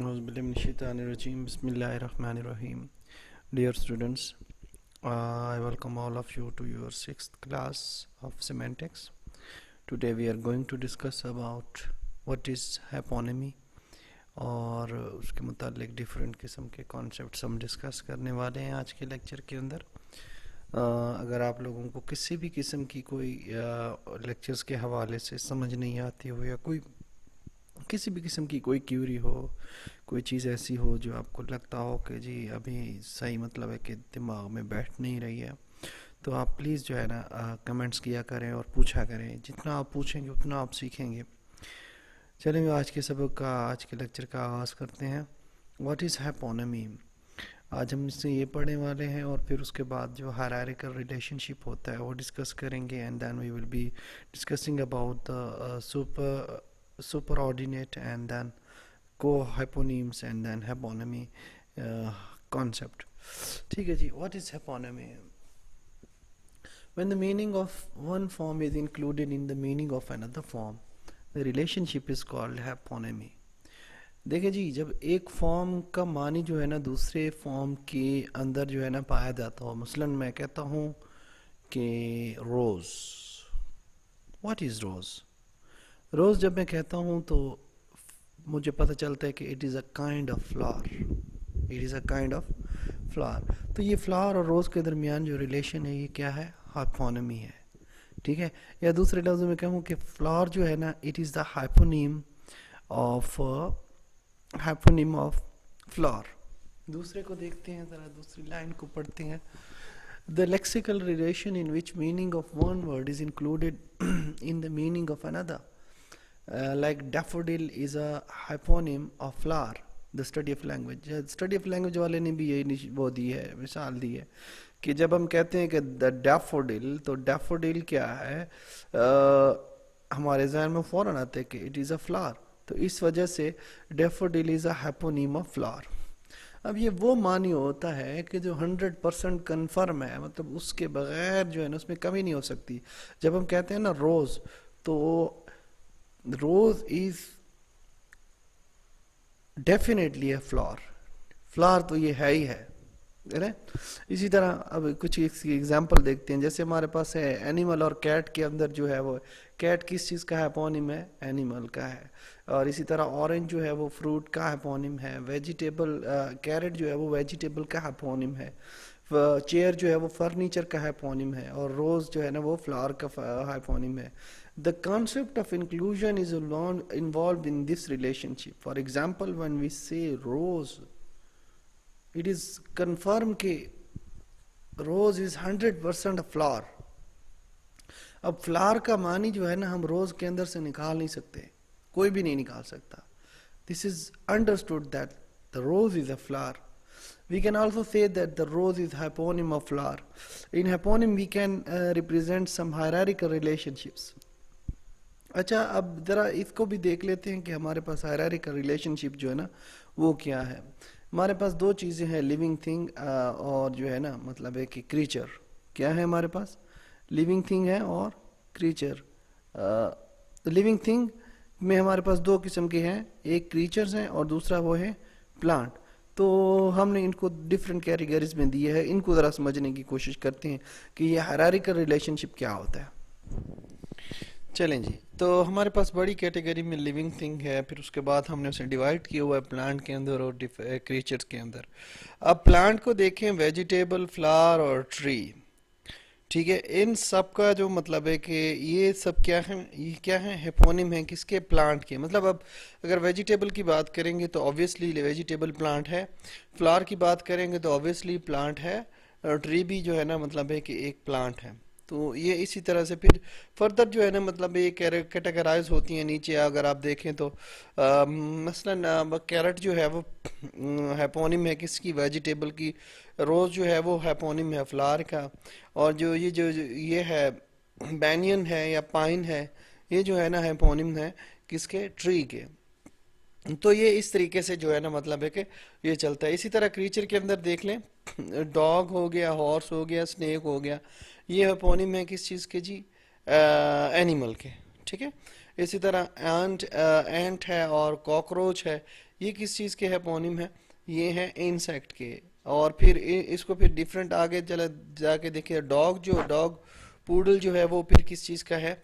Auzubillahiminash-shaytanir-rajim. Bismillahir-rahmanir-rahim. Dear students, I welcome all of you to your 6th class of semantics. Today we are going to discuss about what is hyponymy اور اس کے متعلق different قسم کے concepts ہم discuss کرنے والے ہیں آج کے لیکچر کے اندر. اگر آپ لوگوں کو کسی بھی قسم کی کوئی لیکچرز کے حوالے سے سمجھ نہیں آتی ہو یا کوئی کسی بھی قسم کی کوئی کیوری ہو, کوئی چیز ایسی ہو جو آپ کو لگتا ہو کہ جی ابھی صحیح مطلب ہے کہ دماغ میں بیٹھ نہیں رہی ہے, تو آپ پلیز جو ہے نا کمنٹس کیا کریں اور پوچھا کریں. جتنا آپ پوچھیں گے اتنا آپ سیکھیں گے. چلیں آج کے سبق کا, آج کے لیکچر کا آغاز کرتے ہیں. What is hyponymy. آج ہم اس سے یہ پڑھنے والے ہیں اور پھر اس کے بعد جو ہائرارکل ریلیشن شپ ہوتا ہے وہ ڈسکس کریں گے. And then we will be discussing about the superordinate and then co-hyponyms and then hyponymy concept. ٹھیک ہے جی. What is hyponymy? When the meaning of one form is included in the meaning of another form, the relationship is called hyponymy. دیکھیں جی, جب ایک form کا معنی جو ہے نا دوسرے فارم کے اندر جو ہے نا پایا جاتا ہو, مثلاً میں کہتا ہوں کہ روز. What is rose? روز جب میں کہتا ہوں تو مجھے پتہ چلتا ہے کہ it is a kind of flower. It is a kind of flower. تو یہ فلاور اور روز کے درمیان جو ریلیشن ہے یہ کیا ہے؟ ہائپونیمی ہے. ٹھیک ہے. یا دوسرے لفظوں میں کہوں کہ فلاور جو ہے نا it is the hyponym of flower. دوسرے کو دیکھتے ہیں ذرا, دوسری لائن کو پڑھتے ہیں. The lexical relation in which meaning of one word is included in the meaning of another. Like daffodil is a hyponym of flower. The study of language. Study of language والے نے بھی یہی وہ دی ہے, مثال دی ہے کہ جب ہم کہتے ہیں کہ the daffodil, تو daffodil کیا ہے, ہمارے ذہن میں فوراً آتا ہے کہ it is a flower. تو اس وجہ سے daffodil is a hyponym of flower. اب یہ وہ معنی ہوتا ہے کہ جو 100% کنفرم ہے, مطلب اس کے بغیر جو ہے نا اس میں کمی نہیں ہو سکتی. جب ہم کہتے ہیں نا روز, تو rose is definitely a flower. Flower تو یہ ہے ہی ہے. اسی طرح اب کچھ ایگزامپل دیکھتے ہیں. جیسے ہمارے پاس ہے اینیمل اور کیٹ کے اندر جو ہے وہ کیٹ کس چیز کا ہائپونیم ہے؟ اینیمل کا ہے. اور اسی طرح اورنج جو ہے وہ فروٹ کا ہائپونیم ہے. ویجیٹیبل کیرٹ جو ہے وہ ویجیٹیبل کا ہائپونیم ہے. چیئر جو ہے وہ فرنیچر کا ہائپونیم ہے. اور روز جو ہے نا وہ فلاور کا ہائپونیم ہے. The concept of inclusion is involved in this relationship. For example, when we say rose, it is confirmed کہ rose is 100% a flower. اب فلاور کا معنی جو ہے نا ہم روز کے اندر سے نکال نہیں سکتے, کوئی بھی نہیں نکال سکتا. This is understood that the rose is a flower. We can also say that the rose is hyponym of flower. In hyponym we can represent some hierarchical relationships. اچھا, اب ذرا اس کو بھی دیکھ لیتے ہیں کہ ہمارے پاس ہائرارکل ریلیشن شپ جو ہے نا وہ کیا ہے. ہمارے پاس دو چیزیں ہیں, لیونگ تھنگ اور جو ہے نا مطلب ہے کہ کریچر. کیا ہے ہمارے پاس؟ لیونگ تھنگ ہے اور کریچر. لیونگ تھنگ میں ہمارے پاس دو قسم کے ہیں, ایک کریچرز ہیں اور دوسرا وہ ہے پلانٹ. تو ہم نے ان کو ڈفرینٹ کیٹیگریز میں دیے ہے. ان کو ذرا سمجھنے کی کوشش کرتے ہیں کہ یہ ہائرارکل ریلیشن شپ کیا ہوتا ہے. چلیں جی, تو ہمارے پاس بڑی کیٹیگری میں لیونگ تھنگ ہے, پھر اس کے بعد ہم نے اسے ڈیوائڈ کیا ہوا ہے پلانٹ کے اندر اور کریچرز کے اندر. اب پلانٹ کو دیکھیں, ویجیٹیبل, فلاور اور ٹری. ٹھیک ہے, ان سب کا جو مطلب ہے کہ یہ سب کیا ہیں, یہ کیا ہیں, ہیپونیم ہیں کس کے؟ پلانٹ کے. مطلب اب اگر ویجیٹیبل کی بات کریں گے تو آبویسلی ویجیٹیبل پلانٹ ہے. فلاور کی بات کریں گے تو آبویسلی پلانٹ ہے. اور ٹری بھی جو ہے نا مطلب ہے کہ ایک پلانٹ ہے. تو یہ اسی طرح سے پھر فردر جو ہے نا مطلب یہ کیٹیگرائز ہوتی ہیں نیچے. اگر آپ دیکھیں تو مثلا کیرٹ جو ہے وہ ہیپونیم ہے کس کی؟ ویجیٹیبل کی. روز جو ہے وہ ہیپونیم ہے فلاور کا. اور جو یہ ہے بینین ہے یا پائن ہے, یہ جو ہے نا ہیپونیم ہے کس کے؟ ٹری کے. تو یہ اس طریقے سے جو ہے نا مطلب ہے کہ یہ چلتا ہے. اسی طرح کریچر کے اندر دیکھ لیں, ڈاگ ہو گیا, ہارس ہو گیا, سنیک ہو گیا, یہ ہیپونیم ہے کس چیز کے جی؟ اینیمل کے. ٹھیک ہے. اسی طرح اینٹ ہے اور کاکروچ ہے, یہ کس چیز کے ہیپونیم ہے؟ یہ ہے انسیکٹ کے. اور پھر اس کو پھر ڈیفرنٹ آگے چلا جا کے دیکھیں، ڈاگ پوڈل جو ہے وہ پھر کس چیز کا ہے؟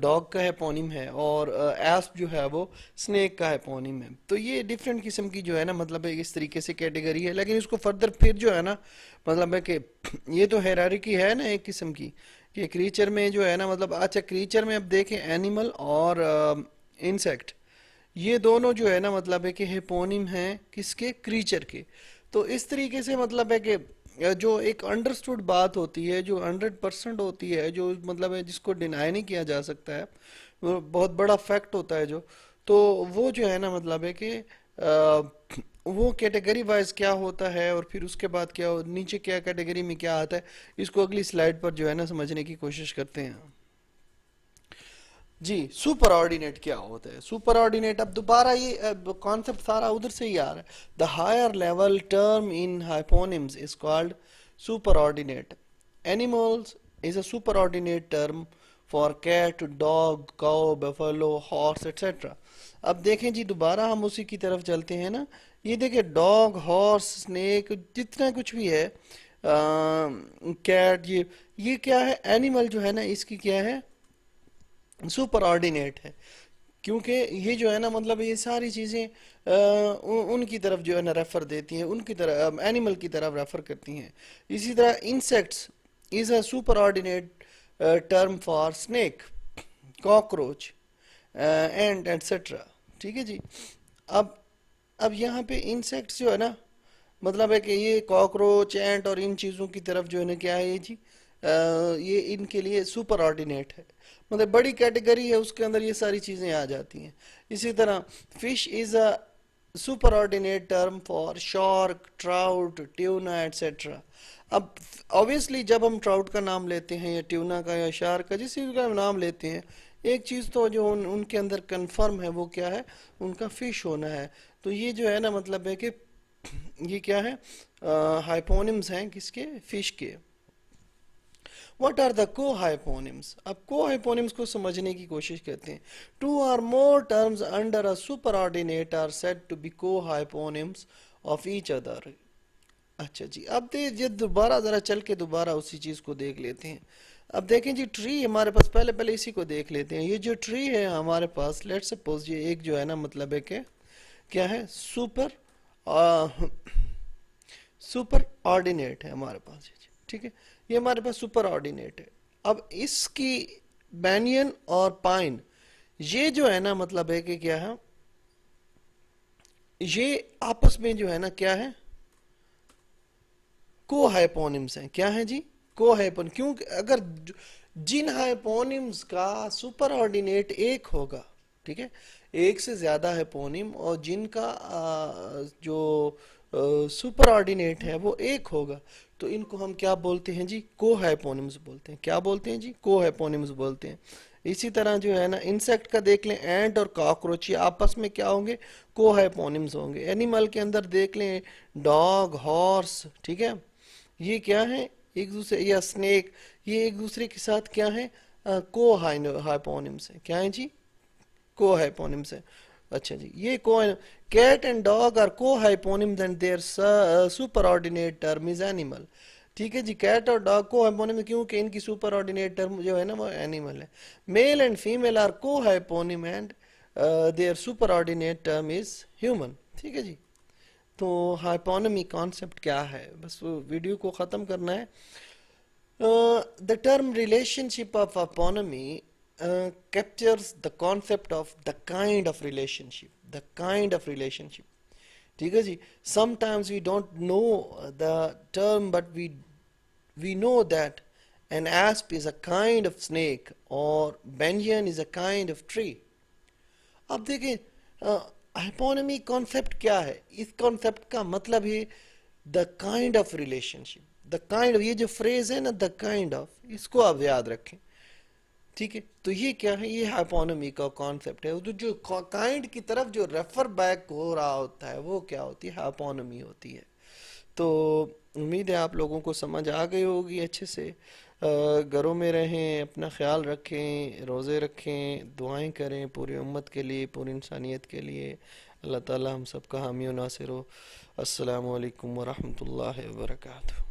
ڈاگ کا ہیپونیم ہے. اور ایسپ جو ہے وہ سنیک کا ہیپونیم ہے. تو یہ ڈفرینٹ قسم کی جو ہے نا مطلب ہے اس طریقے سے کیٹیگری ہے. لیکن اس کو فردر پھر جو ہے نا مطلب ہے کہ یہ تو ہیرارکی ہے نا ایک قسم کی کہ کریچر میں جو ہے نا مطلب، اچھا کریچر میں اب دیکھیں اینیمل اور انسیکٹ، یہ دونوں جو ہے نا مطلب ہے کہ ہیپونیم ہیں کس کے؟ کریچر کے. تو اس طریقے سے مطلب ہے کہ جو ایک انڈرسٹوڈ بات ہوتی ہے، جو 100% ہوتی ہے، جو مطلب ہے جس کو ڈینائی نہیں کیا جا سکتا ہے، وہ بہت بڑا فیکٹ ہوتا ہے جو، تو وہ جو ہے نا مطلب ہے کہ وہ کیٹیگری وائز کیا ہوتا ہے اور پھر اس کے بعد کیا نیچے کیا کیٹیگری میں کیا آتا ہے، اس کو اگلی سلائیڈ پر جو ہے نا سمجھنے کی کوشش کرتے ہیں. جی سپر آرڈینیٹ کیا ہوتا ہے؟ سپر آرڈینیٹ اب دوبارہ یہ کانسیپٹ سارا ادھر سے ہی آ رہا ہے. The higher level term in hyponyms is called superordinate. Animals is a superordinate term for cat, dog, cow, buffalo, horse etcetera. اب دیکھیں جی دوبارہ ہم اسی کی طرف چلتے ہیں نا. یہ دیکھیں ڈاگ، ہارس، سنیک، جتنا کچھ بھی ہے، کیٹ، یہ کیا ہے؟ اینیمل جو ہے نا اس کی کیا ہے؟ سپر آرڈینیٹ ہے. کیونکہ یہ جو ہے نا مطلب یہ ساری چیزیں ان کی طرف جو ہے نا ریفر دیتی ہیں، ان کی طرف اینیمل کی طرف ریفر کرتی ہیں. اسی طرح insects is a superordinate term for snack, cockroach, اینٹ ایٹسٹرا. ٹھیک ہے جی. اب یہاں پہ انسیکٹس جو ہے نا مطلب ہے کہ یہ کاکروچ، اینٹ اور ان چیزوں کی طرف جو ہے نا کیا ہے یہ جی یہ ان کے لیے سپر آرڈینیٹ ہے، مطلب بڑی کیٹیگری ہے، اس کے اندر یہ ساری چیزیں آ جاتی ہیں. اسی طرح fish is a superordinate term for shark, trout, tuna etcetera. اب obviously جب ہم ٹراؤٹ کا نام لیتے ہیں یا ٹیونا کا یا شارک کا جس چیز کا نام لیتے ہیں، ایک چیز تو جو ان کے اندر کنفرم ہے وہ کیا ہے؟ ان کا فش ہونا ہے. تو یہ جو ہے نا مطلب ہے کہ یہ کیا ہے؟ ہائپونیمز ہیں کس کے؟ فش کے. واٹ آر دا کو ہائپونیمز؟ اب کو ہائپونیمز کو سمجھنے کی کوشش کرتے ہیں. ٹو اور more terms under a superordinate are said to be co hyponyms of each other. اچھا جی اب یہ دوبارہ ذرا چل کے دوبارہ اسی چیز کو دیکھ لیتے ہیں. اب دیکھیں جی ٹری ہمارے پاس، پہلے اسی کو دیکھ لیتے ہیں. یہ جو ٹری ہے ہمارے پاس، لیٹ سپوز یہ ایک جو ہے نا مطلب ہے کہ کیا ہے؟ سپر آرڈینیٹ ہے ہمارے پاس. ٹھیک ہے، یہ ہمارے پاس سپر آرڈینیٹ ہے. اب اس کی بینین اور پائن یہ جو ہے نا مطلب ہے کہ کیا ہے؟ یہ آپس میں جو ہے نا کیا ہے؟ کو ہائپونیمز ہیں. کیا ہیں جی؟ کو ہائپون. کیونکہ اگر جن ہائپونیمز کا سپر آرڈینیٹ ایک ہوگا، ٹھیک ہے، ایک سے زیادہ ہائپونیم اور جن کا جو سپر آرڈینیٹ ہے وہ ایک ہوگا، تو ان کو ہم کیا بولتے ہیں جی؟ کو ہائپونیمز بولتے ہیں. کیا بولتے ہیں جی؟ کو ہائپونیمز بولتے ہیں. اسی طرح جو ہے نا انسیکٹ کا دیکھ لیں، اینٹ اور کاکروچ، یہ آپس میں کیا ہوں گے؟ کو ہائپونیمز ہوں گے. اینیمل کے اندر دیکھ لیں ڈاگ، ہارس، ٹھیک ہے، یہ کیا ہے؟ ایک دوسرے، یا سنیک، یہ ایک دوسرے کے ساتھ کیا ہے؟ کو ہائپونیمز ہیں. کیا ہیں جی؟ کو ہائپونیمز ہیں. اچھا جی یہ کو Kate and dog are co hyponyms and their superordinate term is animal. ٹھیک ہے جی، کیٹ اور ڈاگ کو ہائپونیم کیونکہ ان کی سپر آرڈینیٹ ٹرم جو ہے نا وہ اینیمل ہے. Male and female are co hyponym and their superordinate term is human. ٹھیک ہے جی. تو ہائپونیمی کانسیپٹ کیا ہے؟ بس وہ ویڈیو کو ختم کرنا ہے. The term relationship of hyponymy captures the concept of the kind of relationship. The kind of relationship. ٹھیک ہے جی. Sometimes we don't know the term but we know that an asp is a kind of snake or banyan is a kind of tree. اب دیکھیں ہائپونیمی concept کیا ہے؟ اس concept کا مطلب ہے the kind of relation ship. The kind of, یہ جو freeze ہے نا دا کائنڈ آف، اس کو آپ یاد رکھیں. ٹھیک ہے، تو یہ کیا ہے؟ یہ ہائپونیمی کا کانسیپٹ ہے. جو کائنڈ کی طرف جو ریفر بیک ہو رہا ہوتا ہے وہ کیا ہوتی ہے؟ ہائپونیمی ہوتی ہے. تو امید ہے آپ لوگوں کو سمجھ آ گئی ہوگی اچھے سے. گھروں میں رہیں، اپنا خیال رکھیں، روزے رکھیں، دعائیں کریں پوری امت کے لیے، پوری انسانیت کے لیے. اللہ تعالی ہم سب کا حامی و ناصر ہو. السلام علیکم ورحمۃ اللہ وبرکاتہ.